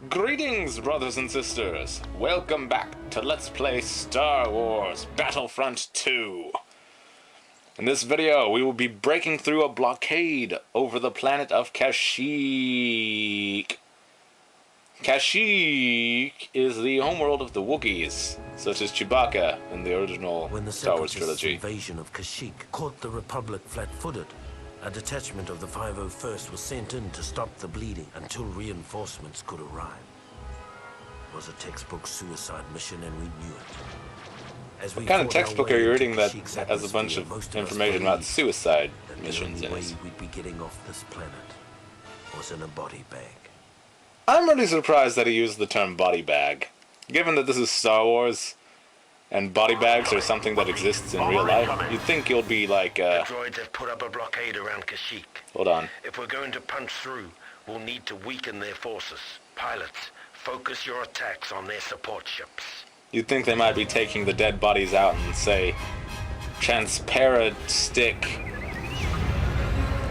Greetings, brothers and sisters! Welcome back to Let's Play Star Wars Battlefront 2. In this video, we will be breaking through a blockade over the planet of Kashyyyk. Kashyyyk is the homeworld of the Wookiees, such as Chewbacca in the original Star Wars trilogy. When the invasion of Kashyyyk caught the Republic flat-footed, a detachment of the 501st was sent in to stop the bleeding until reinforcements could arrive. It was a textbook suicide mission, and we knew it. What kind of textbook are you reading that has a bunch of information about suicide missions in it? The only way we'd be getting off this planet was in a body bag. I'm really surprised that he used the term body bag, given that this is Star Wars. And body bags are something that exists in real life. You'd think you'll be like, The droids have put up a blockade around Kashyyyk. Hold on. If we're going to punch through, we'll need to weaken their forces. Pilots, focus your attacks on their support ships. You'd think they might be taking the dead bodies out and, say, transparent stick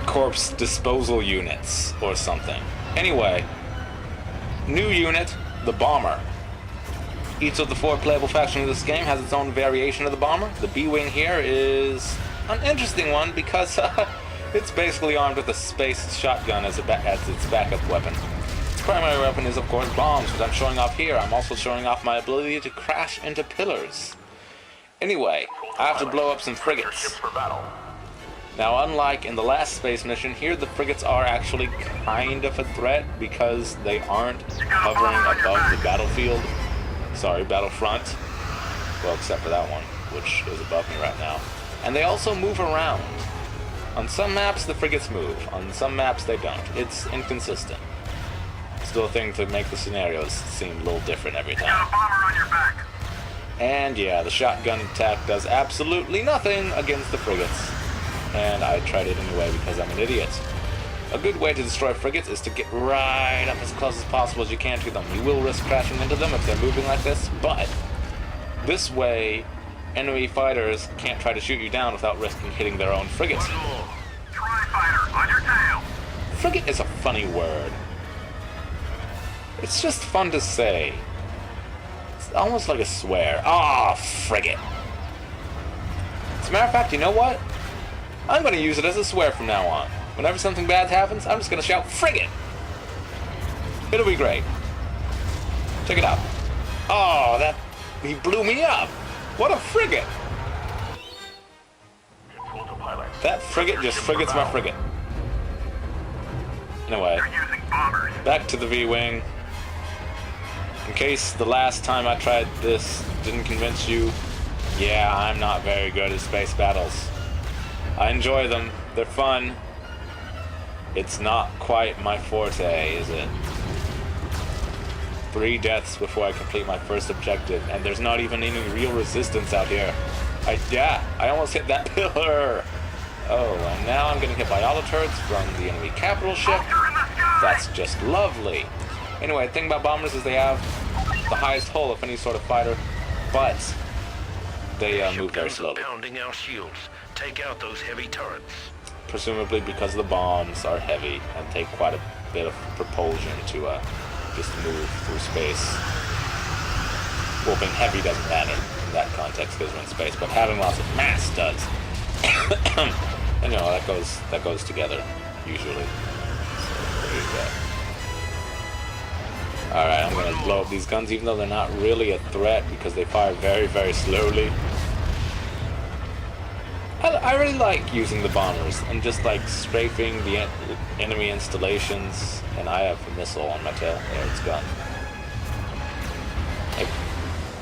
corpse disposal units or something. Anyway, new unit, the Bomber. Each of the 4 playable factions of this game has its own variation of the Bomber. The B-Wing here is an interesting one because it's basically armed with a space shotgun as its backup weapon. Its primary weapon is, of course, bombs, which I'm showing off here. I'm also showing off my ability to crash into pillars. Anyway, I have to blow up some frigates. Now, unlike in the last space mission, here the frigates are actually kind of a threat because they aren't hovering above the battlefield. Sorry, Battlefront. Well, except for that one, which is above me right now. And they also move around. On some maps, the frigates move. On some maps, they don't. It's inconsistent. Still a thing to make the scenarios seem a little different every time. You got a bomber on your back. And yeah, the shotgun attack does absolutely nothing against the frigates. And I tried it anyway because I'm an idiot. A good way to destroy frigates is to get right up as close as possible as you can to them. You will risk crashing into them if they're moving like this, but this way, enemy fighters can't try to shoot you down without risking hitting their own frigates. One more. Tri-fighter, on your tail. Frigate is a funny word. It's just fun to say. It's almost like a swear. Ah, frigate. As a matter of fact, you know what? I'm going to use it as a swear from now on. Whenever something bad happens, I'm just going to shout, frigate! It'll be great. Check it out. Oh, he blew me up! What a frigate! That frigate just frigates my frigate. Anyway, back to the V-Wing. In case the last time I tried this didn't convince you, yeah, I'm not very good at space battles. I enjoy them. They're fun. It's not quite my forte, is it? 3 deaths before I complete my first objective, and there's not even any real resistance out here. I almost hit that pillar! Oh, and now I'm getting hit by auto turrets from the enemy capital ship. That's just lovely. Anyway, the thing about bombers is they have the highest hull of any sort of fighter, but they move very slowly. Pounding our shields. Take out those heavy turrets. Presumably because the bombs are heavy and take quite a bit of propulsion to just move through space. Well, being heavy doesn't matter in that context because we're in space, but having lots of mass does. And you know, that goes together, usually. So there you go. Alright, I'm going to blow up these guns even though they're not really a threat because they fire very, very slowly. I really like using the bombers and just like strafing the enemy installations, and I have a missile on my tail. There, it's gone. Like,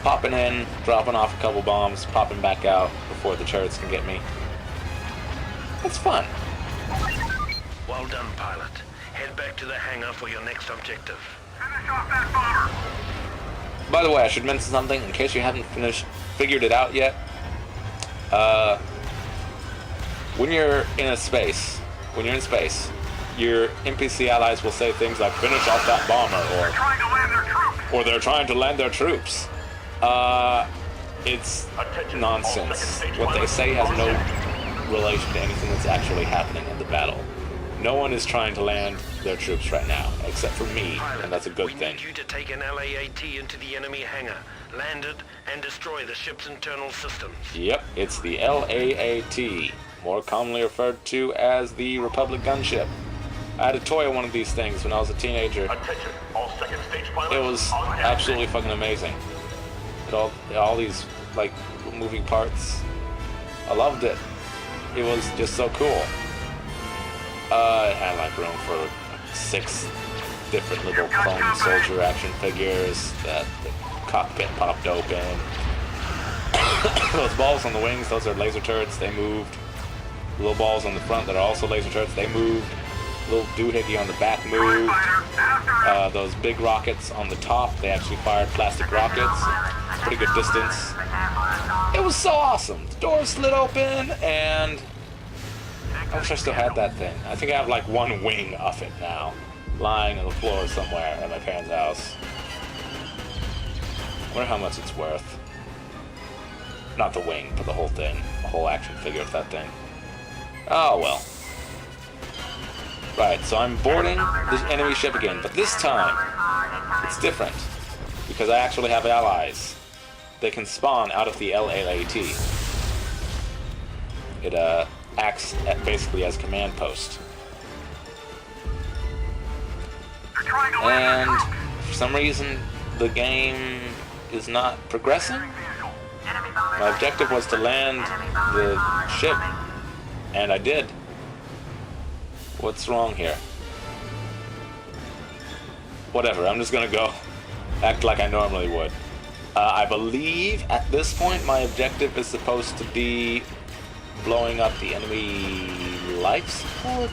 popping in, dropping off a couple bombs, popping back out before the turrets can get me. It's fun. Well done, pilot. Head back to the hangar for your next objective. Finish off that bomber. By the way, I should mention something in case you haven't figured it out yet. When you're in space, your NPC allies will say things like, finish off that bomber, or they're trying to land their troops. It's nonsense. What they say has no relation to anything that's actually happening in the battle. No one is trying to land their troops right now, except for me, and that's a good thing. We need you to take an LAAT into the enemy hangar, land it, and destroy the ship's internal systems. Yep, it's the LAAT, more commonly referred to as the Republic gunship. I had a toy of one of these things when I was a teenager. Attention, all second stage pilots. It was absolutely fucking amazing. It all these, like, moving parts. I loved it. It was just so cool. It had, like, room for 6 different little clone soldier action figures. The cockpit popped open. Those balls on the wings, those are laser turrets. They moved. Little balls on the front that are also laser turrets. They moved. Little doohickey on the back moved. Those big rockets on the top, they actually fired plastic rockets. Pretty good distance. It was so awesome. The doors slid open, and I wish I still had that thing. I think I have like one wing of it now, lying on the floor somewhere at my parents' house. I wonder how much it's worth. Not the wing, but the whole thing. The whole action figure of that thing. Oh well. Right, so I'm boarding the enemy ship again, but this time, it's different, because I actually have allies. They can spawn out of the LAAT. It acts basically as command post. And for some reason, the game is not progressing. My objective was to land the ship, and I did. What's wrong here? Whatever, I'm just gonna go act like I normally would. I believe at this point my objective is supposed to be blowing up the enemy life support?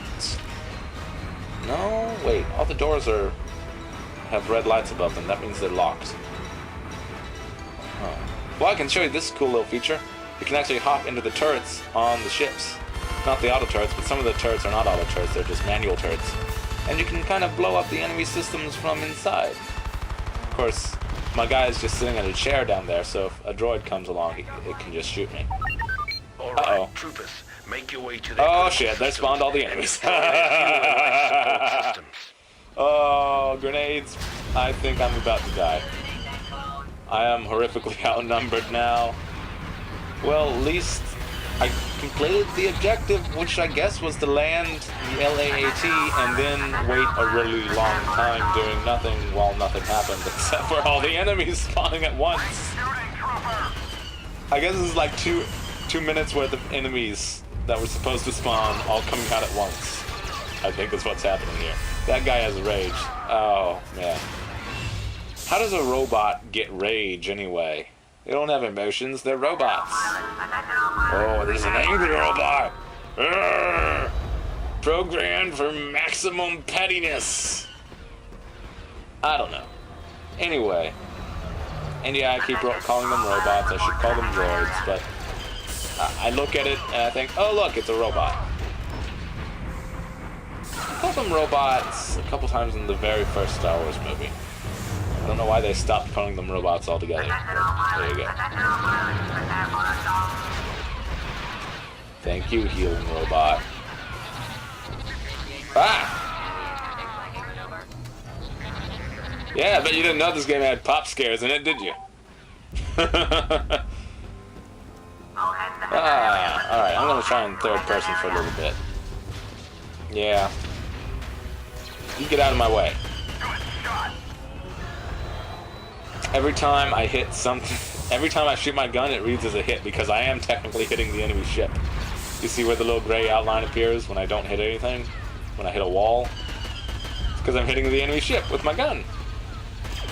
No, wait, all the doors have red lights above them. That means they're locked. Oh. Well, I can show you this cool little feature. You can actually hop into the turrets on the ships. Not the auto turrets, but some of the turrets are not auto turrets, they're just manual turrets. And you can kind of blow up the enemy systems from inside. Of course, my guy is just sitting in a chair down there, so if a droid comes along, it can just shoot me. Uh-oh. Troopers, make your way to the Oh shit, they spawned all the enemies. Oh, grenades. I think I'm about to die. I am horrifically outnumbered now. Well, at least I completed the objective, which I guess was to land the LAAT and then wait a really long time doing nothing while nothing happened, except for all the enemies spawning at once. I guess this is like two minutes worth of enemies that were supposed to spawn all coming out at once. I think that's what's happening here. That guy has rage. Oh, man. How does a robot get rage anyway? They don't have emotions, they're robots. Oh, there's an angry robot. Urgh! Programmed for maximum pettiness. I don't know. Anyway. And yeah, I keep calling them robots. I should call them droids, but I look at it and I think, oh look, it's a robot. I called them robots a couple times in the very first Star Wars movie. I don't know why they stopped calling them robots altogether, but there you go. Thank you, healing robot. Ah! Yeah, I bet you didn't know this game had pop scares in it, did you? Alright, I'm gonna try in third person for a little bit. Yeah. You get out of my way. Every time I hit something, every time I shoot my gun, it reads as a hit because I am technically hitting the enemy ship. You see where the little gray outline appears when I don't hit anything? When I hit a wall? It's because I'm hitting the enemy ship with my gun.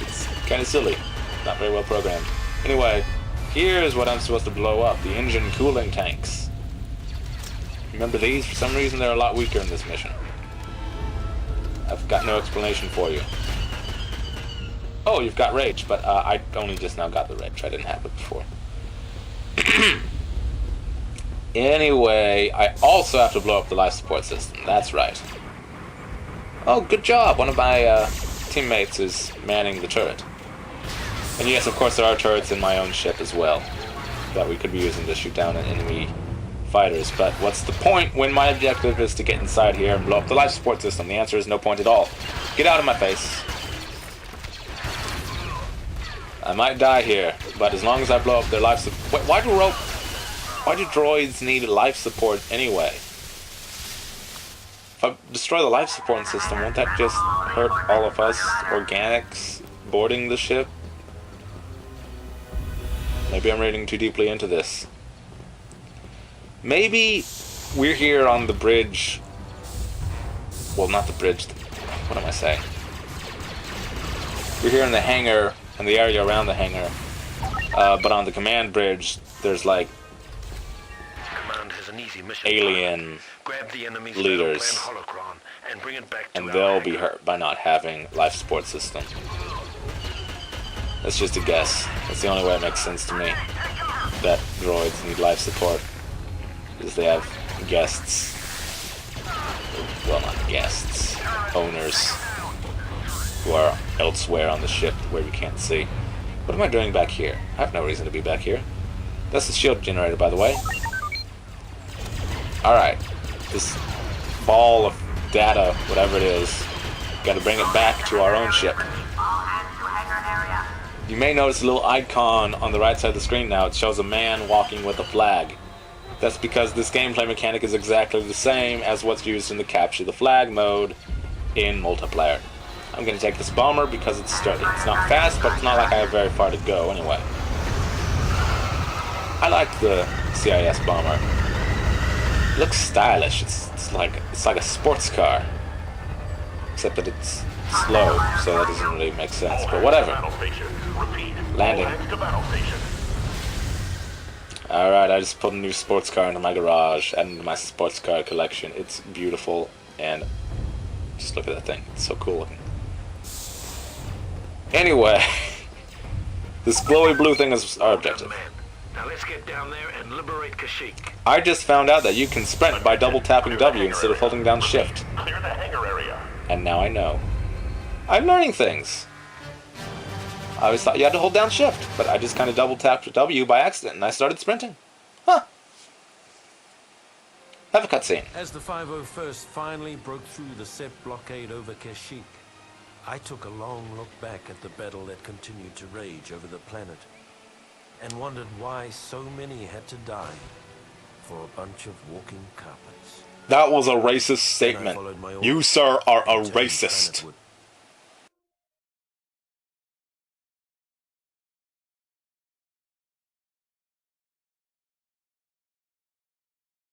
It's kind of silly. Not very well programmed. Anyway, here's what I'm supposed to blow up. The engine cooling tanks. Remember these? For some reason, they're a lot weaker in this mission. I've got no explanation for you. Oh, you've got rage, but I only just now got the rage. I didn't have it before. Anyway, I also have to blow up the life support system. That's right. Oh, good job. One of my teammates is manning the turret. And yes, of course, there are turrets in my own ship as well that we could be using to shoot down an enemy fighters. But what's the point when my objective is to get inside here and blow up the life support system? The answer is no point at all. Get out of my face. I might die here, but as long as I blow up their life support... Why do droids need life support anyway? If I destroy the life support system, won't that just hurt all of us organics boarding the ship? Maybe I'm reading too deeply into this. Maybe we're here on the bridge. Well, not the bridge. What am I saying? We're here in the hangar, in the area around the hangar. But on the command bridge, there's like An easy mission. alien Grab the enemy's leaders, holocron and bring it back to and our they'll hangar. be hurt by not having life support system. That's just a guess. That's the only way it makes sense to me that droids need life support, is they have guests. Well, not guests, owners who are elsewhere on the ship where we can't see. What am I doing back here? I have no reason to be back here. That's the shield generator, by the way. Alright, this ball of data, whatever it is, gotta bring it back to our own ship. You may notice a little icon on the right side of the screen now. It shows a man walking with a flag. That's because this gameplay mechanic is exactly the same as what's used in the capture the flag mode in multiplayer. I'm gonna take this bomber because it's sturdy. It's not fast, but it's not like I have very far to go anyway. I like the CIS bomber. It looks stylish. It's like a sports car, except that it's slow, so that doesn't really make sense. But whatever. Landing. All right, I just put a new sports car into my garage and into my sports car collection. It's beautiful, and just look at that thing. It's so cool looking. Anyway, this glowy blue thing is our objective. Now let's get down there and liberate Kashyyyk. I just found out that you can sprint by double tapping W instead of holding down Shift. Clear the hangar area. And now I know. I'm learning things. I always thought you had to hold down Shift, but I just kind of double tapped W by accident and I started sprinting. Huh. Have a cutscene. As the 501st finally broke through the Sept blockade over Kashyyyk, I took a long look back at the battle that continued to rage over the planet and wondered why so many had to die for a bunch of walking carpets. That was a racist statement. You, sir, are a racist.